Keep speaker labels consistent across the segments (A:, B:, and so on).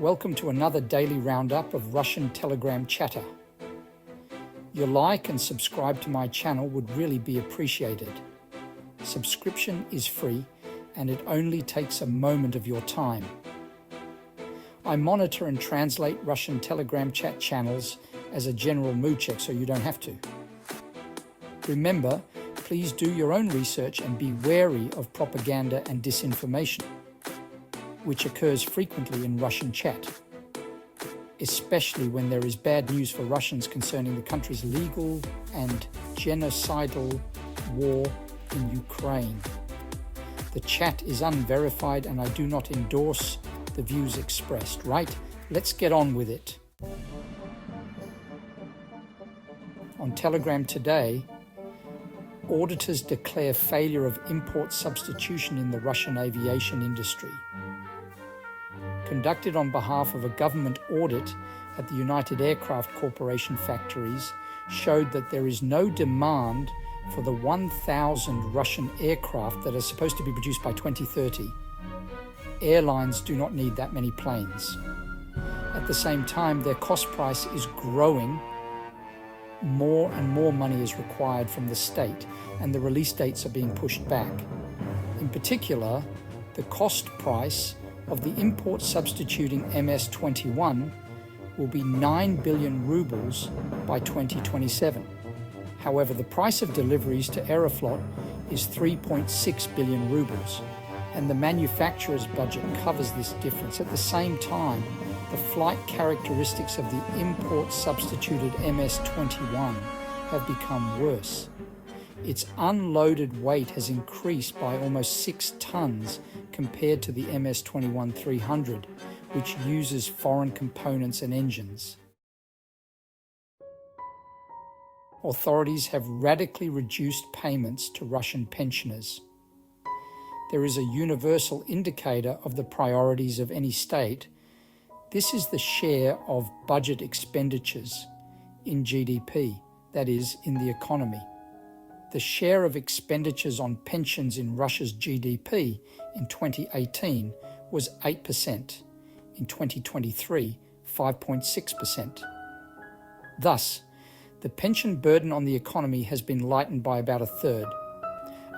A: Welcome to another daily roundup of Russian Telegram chatter. Your like and subscribe to my channel would really be appreciated. Subscription is free and it only takes a moment of your time. I monitor and translate Russian Telegram chat channels as a general mood check so you don't have to. Remember, please do your own research and be wary of propaganda and disinformation, which occurs frequently in Russian chat, especially when there is bad news for Russians concerning the country's legal and genocidal war in Ukraine. The chat is unverified and I do not endorse the views expressed, right? Let's get on with it. On Telegram today, auditors declare failure of import substitution in the Russian aviation industry. Conducted on behalf of a government audit at the United Aircraft Corporation factories showed that there is no demand for the 1,000 Russian aircraft that are supposed to be produced by 2030. Airlines do not need that many planes. At the same time, their cost price is growing. More and more money is required from the state, and the release dates are being pushed back. In particular, the cost price of the import substituting MS-21 will be 9 billion rubles by 2027. However, the price of deliveries to Aeroflot is 3.6 billion rubles, and the manufacturer's budget covers this difference. At the same time, the flight characteristics of the import substituted MS-21 have become worse. Its unloaded weight has increased by almost 6 tons compared to the MS-21-300, which uses foreign components and engines. Authorities have radically reduced payments to Russian pensioners. There is a universal indicator of the priorities of any state. This is the share of budget expenditures in GDP, that is, in the economy. The share of expenditures on pensions in Russia's GDP in 2018 was 8%, in 2023, 5.6%. Thus, the pension burden on the economy has been lightened by about a third.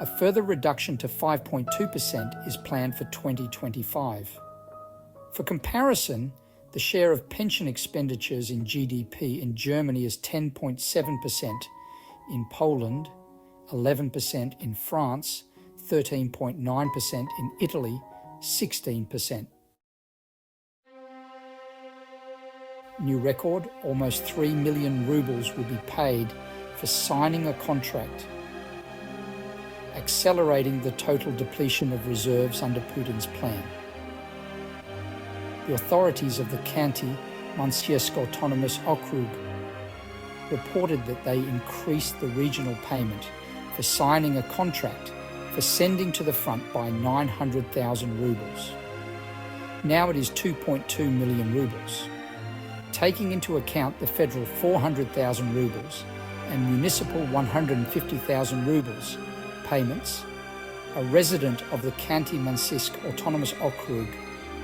A: A further reduction to 5.2% is planned for 2025. For comparison, the share of pension expenditures in GDP in Germany is 10.7%, in Poland, 11% in France, 13.9% in Italy, 16%. New record, almost 3 million rubles will be paid for signing a contract, accelerating the total depletion of reserves under Putin's plan. The authorities of the Khanty-Mansiysk Autonomous Okrug reported that they increased the regional payment for signing a contract for sending to the front by 900,000 rubles. Now it is 2.2 million rubles. Taking into account the federal 400,000 rubles and municipal 150,000 rubles payments, a resident of the Khanty-Mansiysk Autonomous Okrug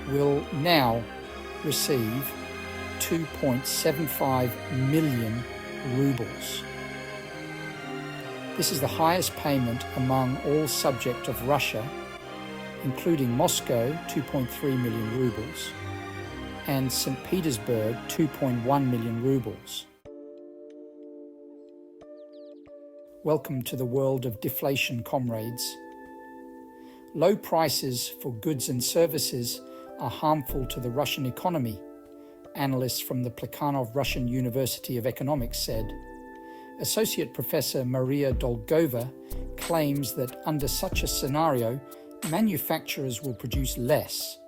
A: will now receive 2.75 million rubles. This is the highest payment among all subjects of Russia, including Moscow, 2.3 million rubles, and St. Petersburg, 2.1 million rubles. Welcome to the world of deflation, comrades. Low prices for goods and services are harmful to the Russian economy, analysts from the Plekhanov Russian University of Economics said. Associate Professor Maria Dolgova claims that under such a scenario, manufacturers will produce less,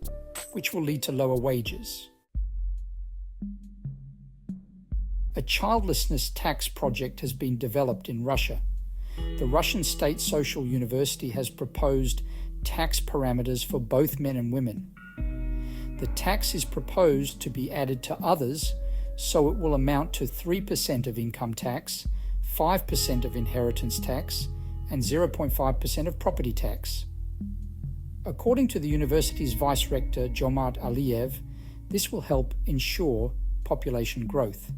A: which will lead to lower wages. A childlessness tax project has been developed in Russia. The Russian State Social University has proposed tax parameters for both men and women. The tax is proposed to be added to others, so it will amount to 3% of income tax, 5% of inheritance tax, and 0.5% of property tax. According to the university's vice-rector Jomart Aliyev, This will help ensure population growth.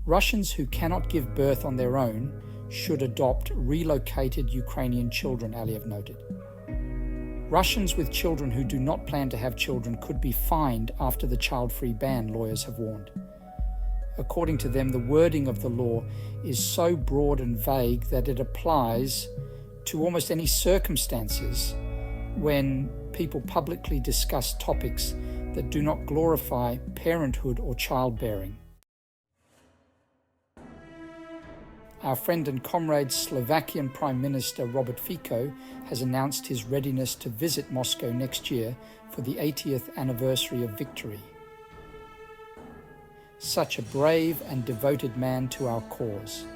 A: Russians who cannot give birth on their own should adopt relocated Ukrainian children, Aliyev noted. Russians with children who do not plan to have children could be fined after the child-free ban, lawyers have warned. According to them, the wording of the law is so broad and vague that it applies to almost any circumstances when people publicly discuss topics that do not glorify parenthood or childbearing. Our friend and comrade Slovakian Prime Minister Robert Fico has announced his readiness to visit Moscow next year for the 80th anniversary of victory. Such a brave and devoted man to our cause.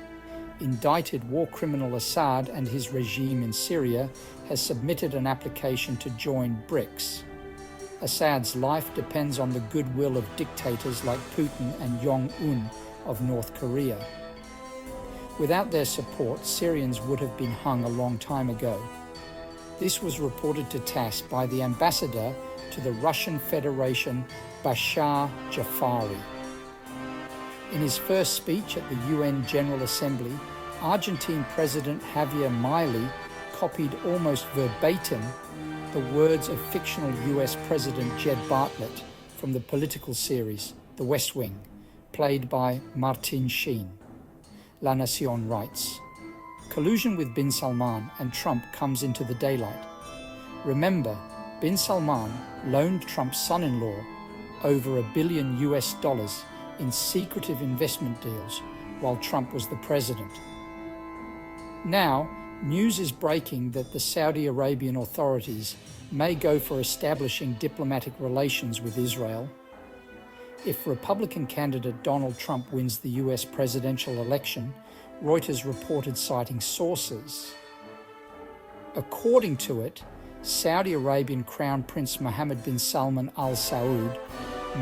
A: Indicted war criminal Assad and his regime in Syria has submitted an application to join BRICS. Assad's life depends on the goodwill of dictators like Putin and Jong-un of North Korea. Without their support, Syrians would have been hung a long time ago. This was reported to TASS by the ambassador to the Russian Federation, Bashar Jafari. In his first speech at the UN General Assembly, Argentine President Javier Milei copied almost verbatim the words of fictional US President Jed Bartlett from the political series The West Wing, played by Martin Sheen. La Nación writes, collusion with bin Salman and Trump comes into the daylight. Remember, bin Salman loaned Trump's son-in-law over $1 billion in secretive investment deals while Trump was the president. Now, news is breaking that the Saudi Arabian authorities may go for establishing diplomatic relations with Israel. If Republican candidate Donald Trump wins the US presidential election, Reuters reported citing sources. According to it, Saudi Arabian Crown Prince Mohammed bin Salman Al Saud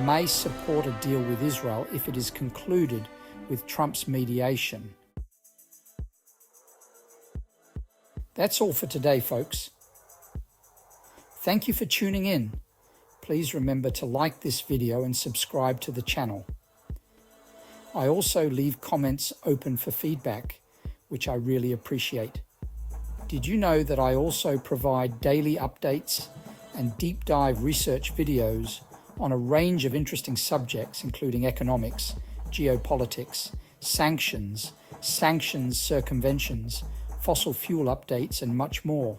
A: may support a deal with Israel if it is concluded with Trump's mediation. That's all for today, folks. Thank you for tuning in. Please remember to like this video and subscribe to the channel. I also leave comments open for feedback, which I really appreciate. Did you know that I also provide daily updates and deep dive research videos on a range of interesting subjects, including economics, geopolitics, sanctions, circumventions, fossil fuel updates, and much more?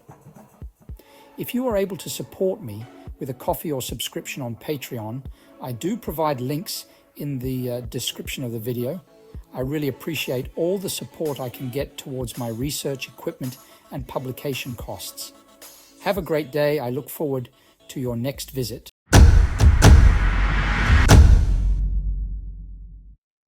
A: If you are able to support me with a coffee or subscription on Patreon, I do provide links in the description of the video. I really appreciate all the support I can get towards my research equipment and publication costs. Have a great day. I look forward to your next visit.